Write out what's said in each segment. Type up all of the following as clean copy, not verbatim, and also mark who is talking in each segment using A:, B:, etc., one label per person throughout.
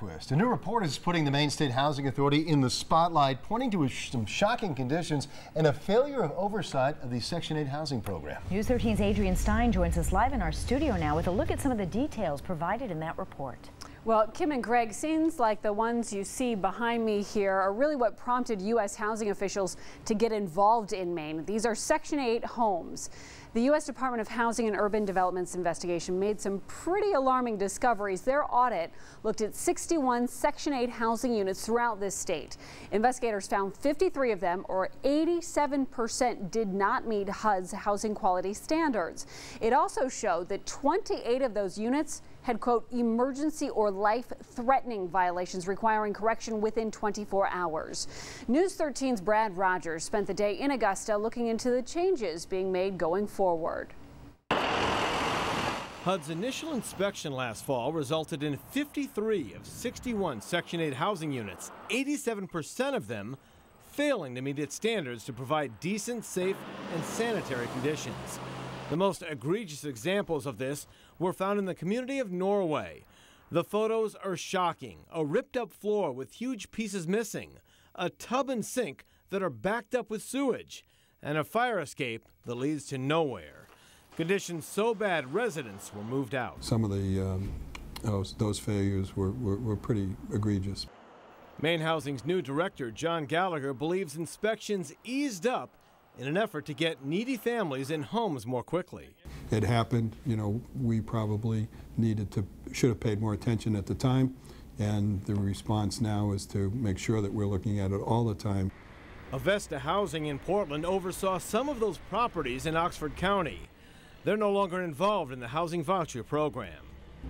A: twist. A new report is putting the Maine State Housing Authority in the spotlight, pointing to some shocking conditions and a failure of oversight of the Section 8 housing program.
B: News 13's Adrian Stein joins us live in our studio now with a look at some of the details provided in that report.
C: Well, Kim and Greg, scenes like the ones you see behind me here are really what prompted U.S. housing officials to get involved in Maine. These are Section 8 homes. The U.S. Department of Housing and Urban Development's investigation made some pretty alarming discoveries. Their audit looked at 61 Section 8 housing units throughout this state. Investigators found 53 of them, or 87%, did not meet HUD's housing quality standards. It also showed that 28 of those units had, quote, emergency or life-threatening violations requiring correction within 24 hours. News 13's Brad Rogers spent the day in Augusta looking into the changes being made going forward.
D: HUD's initial inspection last fall resulted in 53 of 61 Section 8 housing units, 87% of them failing to meet its standards to provide decent, safe, and sanitary conditions. The most egregious examples of this were found in the community of Norway. The photos are shocking. A ripped-up floor with huge pieces missing, a tub and sink that are backed up with sewage, and a fire escape that leads to nowhere. Conditions so bad residents were moved out.
E: Some of the those failures were pretty egregious.
D: Maine Housing's new director, John Gallagher, believes inspections eased up in an effort to get needy families in homes more quickly.
E: It happened, you know, we probably should have paid more attention at the time, and the response now is to make sure that we're looking at it all the time.
D: Avesta Housing in Portland oversaw some of those properties in Oxford County. They're no longer involved in the housing voucher program.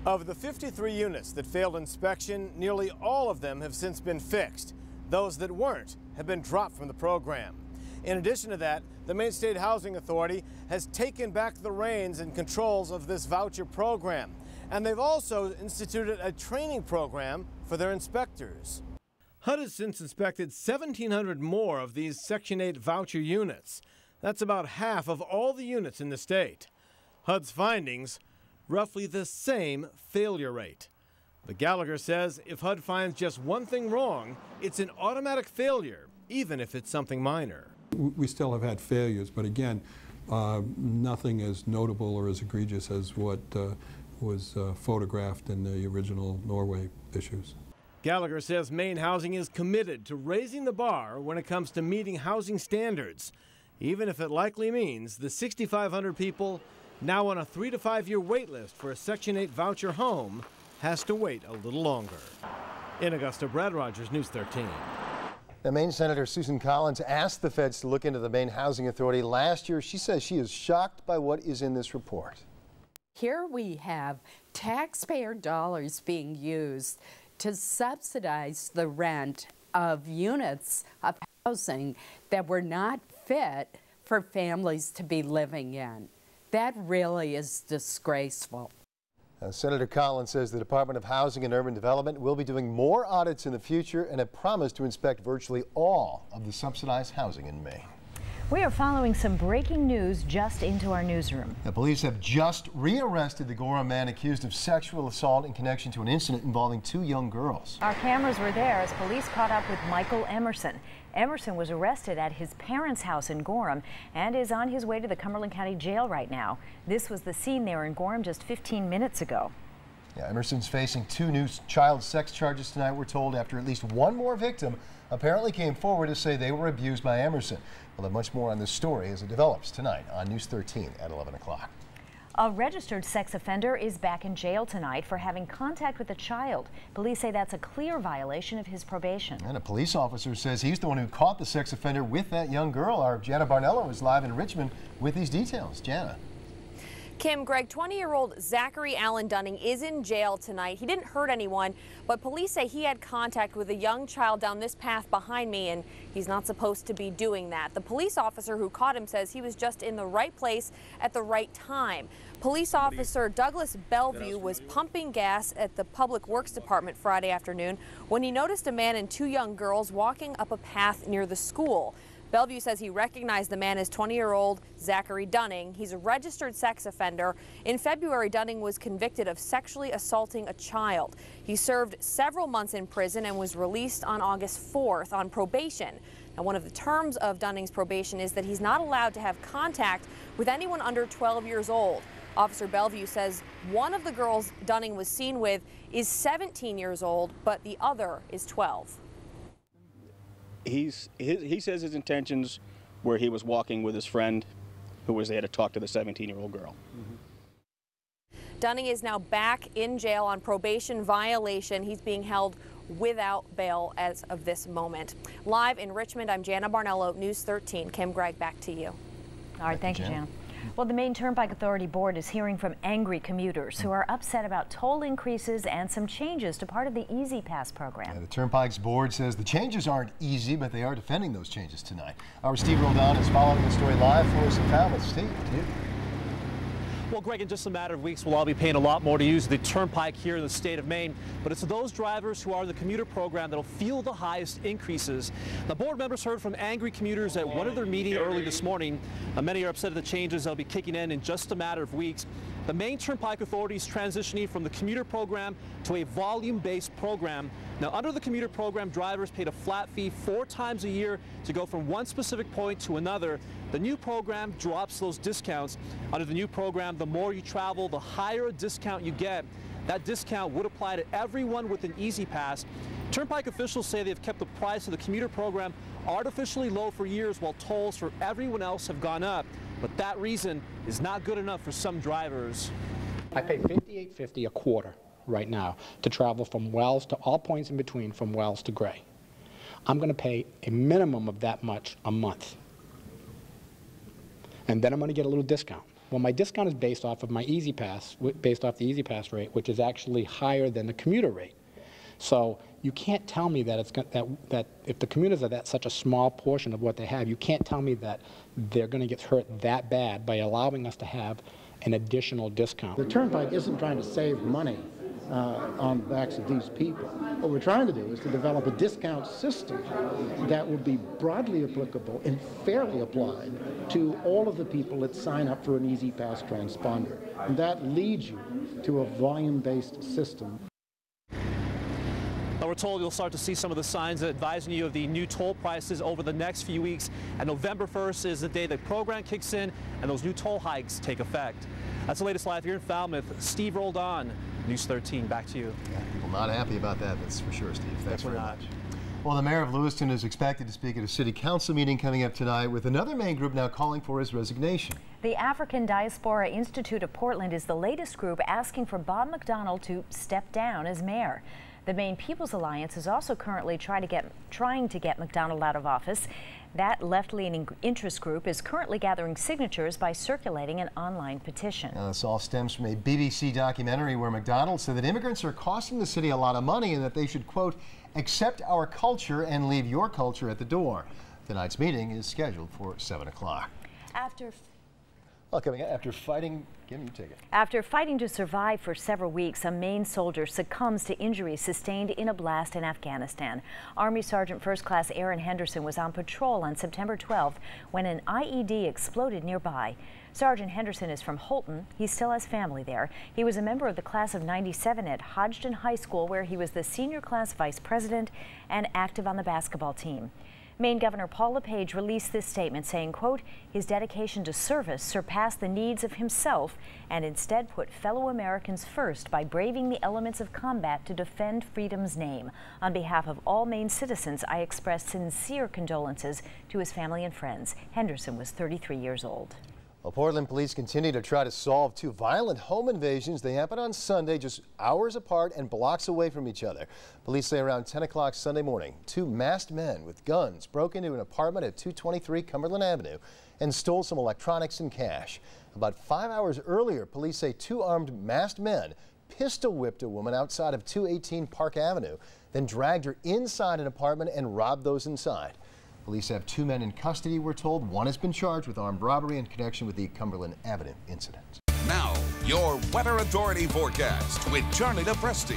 D: Of the 53 units that failed inspection, nearly all of them have since been fixed. Those that weren't have been dropped from the program. In addition to that, the Maine State Housing Authority has taken back the reins and controls of this voucher program. And they've also instituted a training program for their inspectors. HUD has since inspected 1,700 more of these Section 8 voucher units. That's about half of all the units in the state. HUD's findings, roughly the same failure rate. But Gallagher says if HUD finds just one thing wrong, it's an automatic failure, even if it's something minor.
E: We still have had failures, but again, nothing as notable or as egregious as what was photographed in the original Norway issues.
D: Gallagher says Maine Housing is committed to raising the bar when it comes to meeting housing standards, even if it likely means the 6,500 people now on a 3 to 5 year wait list for a Section 8 voucher home has to wait a little longer. In Augusta, Brad Rogers, News 13.
A: Now, Maine Senator Susan Collins asked the feds to look into the Maine Housing Authority last year. She says she is shocked by what is in this report.
F: Here we have taxpayer dollars being used to subsidize the rent of units of housing that were not fit for families to be living in. That really is disgraceful.
A: Senator Collins says the Department of Housing and Urban Development will be doing more audits in the future and have promised to inspect virtually all of the subsidized housing in Maine.
B: We are following some breaking news just into our newsroom.
A: The police have just rearrested the Gorham man accused of sexual assault in connection to an incident involving 2 young girls.
B: Our cameras were there as police caught up with Michael Emerson. Emerson was arrested at his parents' house in Gorham and is on his way to the Cumberland County Jail right now. This was the scene there in Gorham just 15 minutes ago.
A: Yeah, Emerson's facing 2 new child sex charges tonight, we're told, after at least one more victim apparently came forward to say they were abused by Emerson. We'll have much more on this story as it develops tonight on News 13 at 11 o'clock.
B: A registered sex offender is back in jail tonight for having contact with a child. Police say that's a clear violation of his probation. And a police officer says he's the one who caught the sex offender with that young girl. Our Jana Barnello is live in Richmond with these details. Jana.
G: Kim, Greg, 20-year-old Zachary Allen Dunning is in jail tonight. He didn't hurt anyone, but police say he had contact with a young child down this path behind me, and he's not supposed to be doing that. The police officer who caught him says he was just in the right place at the right time. Police officer Douglas Bellevue was pumping gas at the Public Works Department Friday afternoon when he noticed a man and 2 young girls walking up a path near the school. Bellevue says he recognized the man as 20-year-old Zachary Dunning. He's a registered sex offender. In February, Dunning was convicted of sexually assaulting a child. He served several months in prison and was released on August 4th on probation. Now, one of the terms of Dunning's probation is that he's not allowed to have contact with anyone under 12 years old. Officer Bellevue says one of the girls Dunning was seen with is 17 years old, but the other is 12.
H: He says his intentions were he was walking with his friend who was there to talk to the 17-year-old girl.
G: Dunning is now back in jail on probation violation. He's being held without bail as of this moment. Live in Richmond, I'm Jana Barnello, News 13. Kim Gregg, back to you.
B: All right, thank you, Jana. Well, the Maine Turnpike Authority Board is hearing from angry commuters who are upset about toll increases and some changes to part of the Easy Pass program.
A: The Turnpike's board says the changes aren't easy, but they are defending those changes tonight. Our Steve Roldan is following the story live for us in Falmouth. Steve, to you.
I: Well, Greg, in just a matter of weeks, we'll all be paying a lot more to use the Turnpike here in the state of Maine. But it's those drivers who are in the commuter program that'll feel the highest increases. The board members heard from angry commuters at one of their meetings early this morning. Many are upset at the changes that'll be kicking in just a matter of weeks. The Maine Turnpike Authority is transitioning from the commuter program to a volume-based program. Now, under the commuter program, drivers paid a flat fee 4 times a year to go from one specific point to another. The new program drops those discounts. Under the new program, the more you travel, the higher a discount you get. That discount would apply to everyone with an Easy Pass. Turnpike officials say they've kept the price of the commuter program artificially low for years while tolls for everyone else have gone up. But that reason is not good enough for some drivers.
J: I pay $58.50 a quarter right now to travel from Wells to all points in between from Wells to Gray. I'm going to pay a minimum of that much a month. And then I'm going to get a little discount. Well, my discount is based off of my Easy Pass, based off the Easy Pass rate, which is actually higher than the commuter rate. So you can't tell me that that if the commuters are such a small portion of what they have, you can't tell me that they're going to get hurt that bad by allowing us to have an additional discount.
K: The Turnpike isn't trying to save money on the backs of these people. What we're trying to do is to develop a discount system that will be broadly applicable and fairly applied to all of the people that sign up for an Easy Pass transponder. And that leads you to a volume-based system.
I: Now, we're told you'll start to see some of the signs advising you of the new toll prices over the next few weeks. And November 1st is the day the program kicks in and those new toll hikes take effect. That's the latest live here in Falmouth. Steve Roldan, News 13, back to you.
A: Yeah, people not happy about that, that's for sure, Steve. Thanks very much. Well, the mayor of Lewiston is expected to speak at a city council meeting coming up tonight, with another Maine group now calling for his resignation.
B: The African Diaspora Institute of Portland is the latest group asking for Bob McDonnell to step down as mayor. The Maine People's Alliance is also currently trying to get McDonnell out of office. That left-leaning interest group is currently gathering signatures by circulating an online petition.
A: This all stems from a BBC documentary where McDonnell said that immigrants are costing the city a lot of money and that they should, quote, accept our culture and leave your culture at the door. Tonight's meeting is scheduled for 7 o'clock. After fighting to survive for several weeks, a Maine soldier succumbs to injuries sustained in a blast in Afghanistan. Army Sergeant First Class Aaron Henderson was on patrol on September 12th when an IED exploded nearby. Sergeant Henderson is from Holton. He still has family there. He was a member of the class of '97 at Hodgdon High School, where he was the senior class vice president and active on the basketball team. Maine Governor Paul LePage released this statement saying, quote, his dedication to service surpassed the needs of himself and instead put fellow Americans first by braving the elements of combat to defend freedom's name. On behalf of all Maine citizens, I express sincere condolences to his family and friends. Henderson was 33 years old. Well, Portland police continue to try to solve 2 violent home invasions. They happened on Sunday, just hours apart and blocks away from each other. Police say around 10 o'clock Sunday morning, 2 masked men with guns broke into an apartment at 223 Cumberland Avenue and stole some electronics and cash. About 5 hours earlier, police say 2 armed masked men pistol whipped a woman outside of 218 Park Avenue, then dragged her inside an apartment and robbed those inside. Police have 2 men in custody, we're told. 1 has been charged with armed robbery in connection with the Cumberland Avenue incident.
L: Now, your Weather Authority forecast with Charlie DePresti.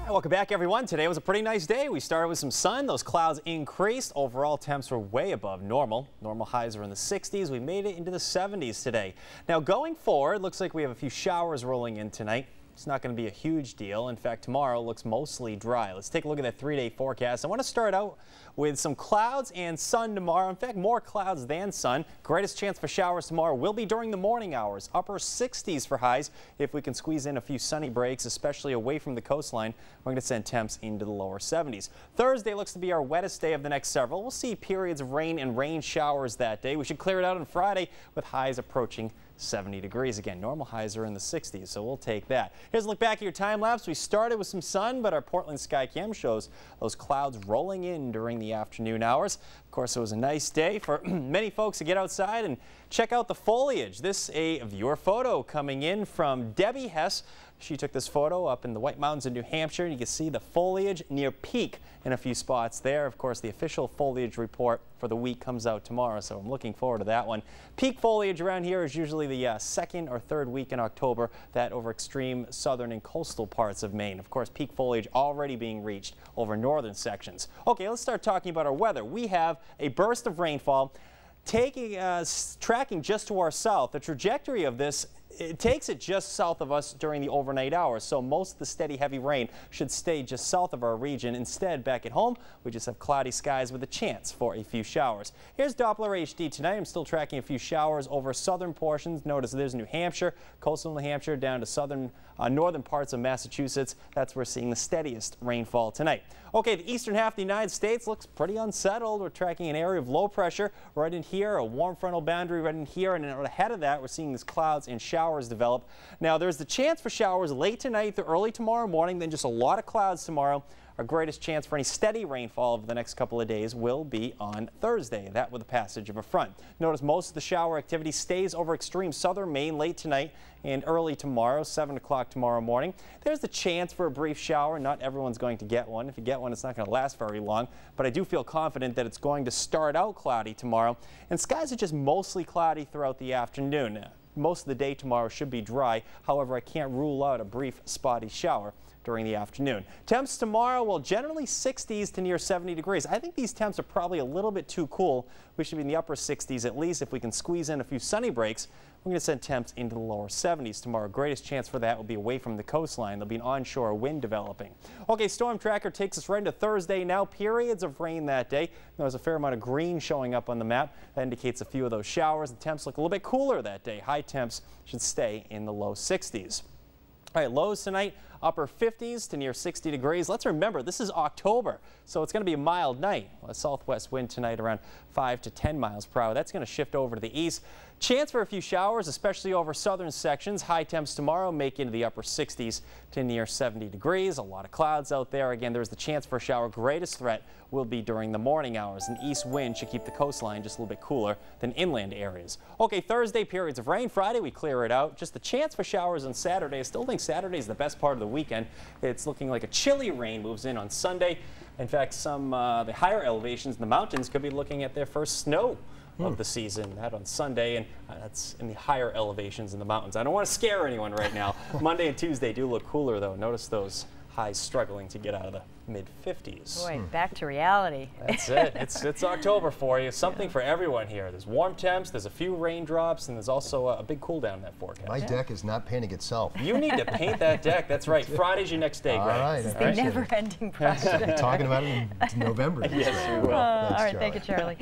L: Welcome back, everyone. Today was a pretty nice day. We started with some sun. Those clouds increased. Overall temps were way above normal. Normal highs are in the 60s. We made it into the 70s today. Now, going forward, looks like we have a few showers rolling in tonight. It's not going to be a huge deal. In fact, tomorrow looks mostly dry. Let's take a look at that 3-day forecast. I want to start out with some clouds and sun tomorrow. In fact, more clouds than sun. Greatest chance for showers tomorrow will be during the morning hours. Upper 60s for highs if we can squeeze in a few sunny breaks, especially away from the coastline. We're going to send temps into the lower 70s. Thursday looks to be our wettest day of the next several. We'll see periods of rain and rain showers that day. We should clear it out on Friday with highs approaching 70 degrees. Again, normal highs are in the 60s, so we'll take that. Here's a look back at your time lapse. We started with some sun, but our Portland Sky Cam shows those clouds rolling in during the afternoon hours. Of course, it was a nice day for many folks to get outside and check out the foliage. This is a viewer photo coming in from Debbie Hess. She took this photo up in the White Mountains in New Hampshire. You can see the foliage near peak in a few spots there. Of course, the official foliage report for the week comes out tomorrow, so I'm looking forward to that one. Peak foliage around here is usually the second or third week in October, that over extreme southern and coastal parts of Maine. Of course, peak foliage already being reached over northern sections. Okay, let's start talking about our weather. We have a burst of rainfall tracking just to our south. The trajectory of this, it takes it just south of us during the overnight hours, so most of the steady heavy rain should stay just south of our region. Instead, back at home, we just have cloudy skies with a chance for a few showers. Here's Doppler HD tonight. I'm still tracking a few showers over southern portions. Notice there's New Hampshire, coastal New Hampshire, down to southern northern parts of Massachusetts. That's where we're seeing the steadiest rainfall tonight. Okay, the eastern half of the United States looks pretty unsettled. We're tracking an area of low pressure right in here, a warm frontal boundary right in here, and ahead of that, we're seeing these clouds and showers develop. Now, there's the chance for showers late tonight to early tomorrow morning, then just a lot of clouds tomorrow. Our greatest chance for any steady rainfall over the next couple of days will be on Thursday, that with the passage of a front. Notice most of the shower activity stays over extreme southern Maine late tonight and early tomorrow, 7 o'clock tomorrow morning. There's the chance for a brief shower. Not everyone's going to get one. If you get one, it's not going to last very long, but I do feel confident that it's going to start out cloudy tomorrow, and skies are just mostly cloudy throughout the afternoon. Most of the day tomorrow should be dry. However, I can't rule out a brief spotty shower during the afternoon. Temps tomorrow, well, generally 60s to near 70 degrees. I think these temps are probably a little bit too cool. We should be in the upper 60s at least. If we can squeeze in a few sunny breaks, we're going to send temps into the lower 70s tomorrow. Greatest chance for that will be away from the coastline. There'll be an onshore wind developing. Okay, storm tracker takes us right into Thursday now. Periods of rain that day. There's a fair amount of green showing up on the map. That indicates a few of those showers. The temps look a little bit cooler that day. High temps should stay in the low 60s. All right, lows tonight, upper 50s to near 60 degrees. Let's remember, this is October, so it's going to be a mild night. A southwest wind tonight around 5 to 10 miles per hour. That's going to shift over to the east. Chance for a few showers, especially over southern sections. High temps tomorrow make into the upper 60s to near 70 degrees. A lot of clouds out there. Again, there's the chance for a shower. Greatest threat will be during the morning hours. An east wind should keep the coastline just a little bit cooler than inland areas. Okay, Thursday, periods of rain. Friday, we clear it out. Just the chance for showers on Saturday. I still think Saturday is the best part of the weekend. It's looking like a chilly rain moves in on Sunday. In fact, some the higher elevations in the mountains could be looking at their first snow of the season. That on Sunday, and that's in the higher elevations in the mountains. I don't want to scare anyone right now. Monday and Tuesday do look cooler, though. Notice those highs struggling to get out of the mid-50s.
B: Boy, back to reality.
L: That's it. It's October for you. Something for everyone here. There's warm temps, there's a few raindrops, and there's also a big cool down in that forecast.
A: My deck is not painting itself.
L: You need to paint that deck. That's right. Friday's your next day, Greg.
A: All right.
B: It's the never-ending project.
A: Talking about it in November.
L: Yes, you will.
B: All right, thank you, Charlie.